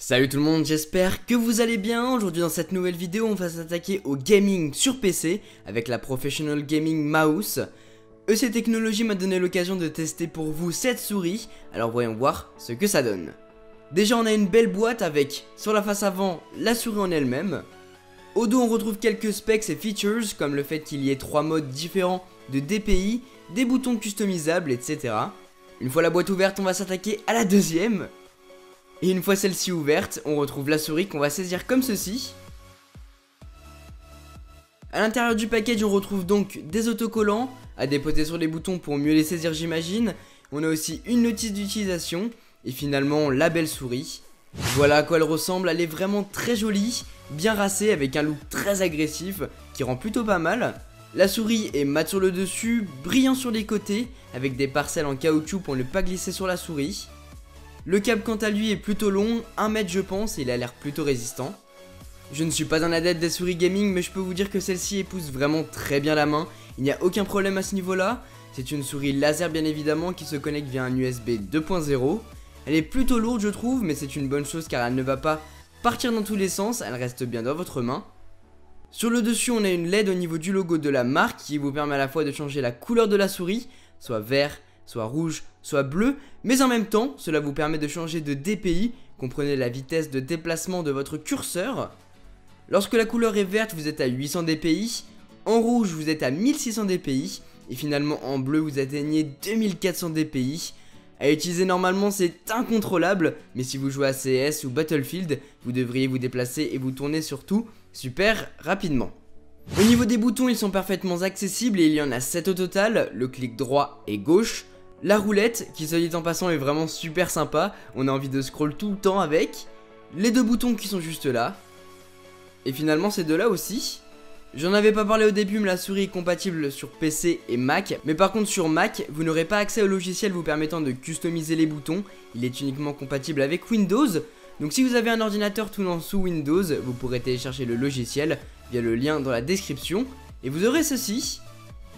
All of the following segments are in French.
Salut tout le monde, j'espère que vous allez bien. Aujourd'hui dans cette nouvelle vidéo on va s'attaquer au gaming sur PC avec la Professional Gaming Mouse. EC Technologies m'a donné l'occasion de tester pour vous cette souris, alors voyons voir ce que ça donne. Déjà on a une belle boîte avec, sur la face avant, la souris en elle-même. Au dos on retrouve quelques specs et features comme le fait qu'il y ait 3 modes différents de DPI, des boutons customisables, etc. Une fois la boîte ouverte on va s'attaquer à la deuxième. Et une fois celle-ci ouverte, on retrouve la souris qu'on va saisir comme ceci. A l'intérieur du package, on retrouve donc des autocollants à déposer sur les boutons pour mieux les saisir, j'imagine. On a aussi une notice d'utilisation et finalement la belle souris. Voilà à quoi elle ressemble, elle est vraiment très jolie, bien racée avec un look très agressif qui rend plutôt pas mal. La souris est mat sur le dessus, brillant sur les côtés avec des parcelles en caoutchouc pour ne pas glisser sur la souris. Le câble quant à lui est plutôt long, 1 mètre je pense, et il a l'air plutôt résistant. Je ne suis pas un adepte des souris gaming, mais je peux vous dire que celle-ci épouse vraiment très bien la main. Il n'y a aucun problème à ce niveau-là. C'est une souris laser bien évidemment qui se connecte via un USB 2.0. Elle est plutôt lourde je trouve, mais c'est une bonne chose car elle ne va pas partir dans tous les sens, elle reste bien dans votre main. Sur le dessus on a une LED au niveau du logo de la marque qui vous permet à la fois de changer la couleur de la souris, soit vert, soit rouge, soit bleu, mais en même temps, cela vous permet de changer de DPI, comprenez la vitesse de déplacement de votre curseur. Lorsque la couleur est verte, vous êtes à 800 dpi, en rouge, vous êtes à 1600 dpi, et finalement en bleu, vous atteignez 2400 dpi. À utiliser normalement, c'est incontrôlable, mais si vous jouez à CS ou Battlefield, vous devriez vous déplacer et vous tourner surtout super rapidement. Au niveau des boutons, ils sont parfaitement accessibles et il y en a 7 au total, le clic droit et gauche. La roulette, qui soit dit en passant est vraiment super sympa, on a envie de scroll tout le temps avec. Les 2 boutons qui sont juste là. Et finalement ces 2 là aussi. J'en avais pas parlé au début mais la souris est compatible sur PC et Mac. Mais par contre sur Mac, vous n'aurez pas accès au logiciel vous permettant de customiser les boutons. Il est uniquement compatible avec Windows. Donc si vous avez un ordinateur tournant sous Windows, vous pourrez télécharger le logiciel via le lien dans la description. Et vous aurez ceci.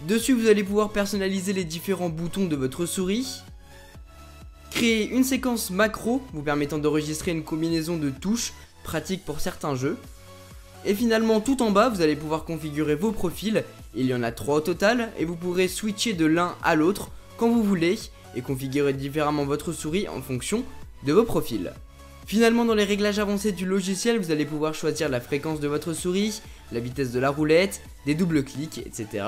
Dessus vous allez pouvoir personnaliser les différents boutons de votre souris. Créer une séquence macro vous permettant d'enregistrer une combinaison de touches pratique pour certains jeux. Et finalement tout en bas vous allez pouvoir configurer vos profils. Il y en a 3 au total et vous pourrez switcher de l'un à l'autre quand vous voulez et configurer différemment votre souris en fonction de vos profils. Finalement dans les réglages avancés du logiciel vous allez pouvoir choisir la fréquence de votre souris, la vitesse de la roulette, des doubles clics, etc.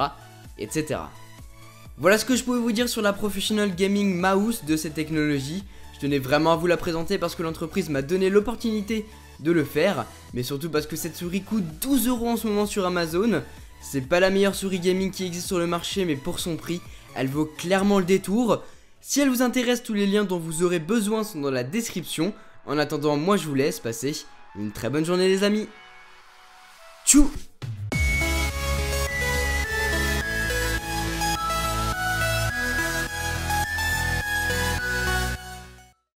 Voilà ce que je pouvais vous dire sur la Professional Gaming Mouse de cette technologie. Je tenais vraiment à vous la présenter parce que l'entreprise m'a donné l'opportunité de le faire, mais surtout parce que cette souris coûte 12 € en ce moment sur Amazon. C'est pas la meilleure souris gaming qui existe sur le marché, mais pour son prix, elle vaut clairement le détour. Si elle vous intéresse, tous les liens dont vous aurez besoin sont dans la description. En attendant, moi je vous laisse passer une très bonne journée les amis. Tchou!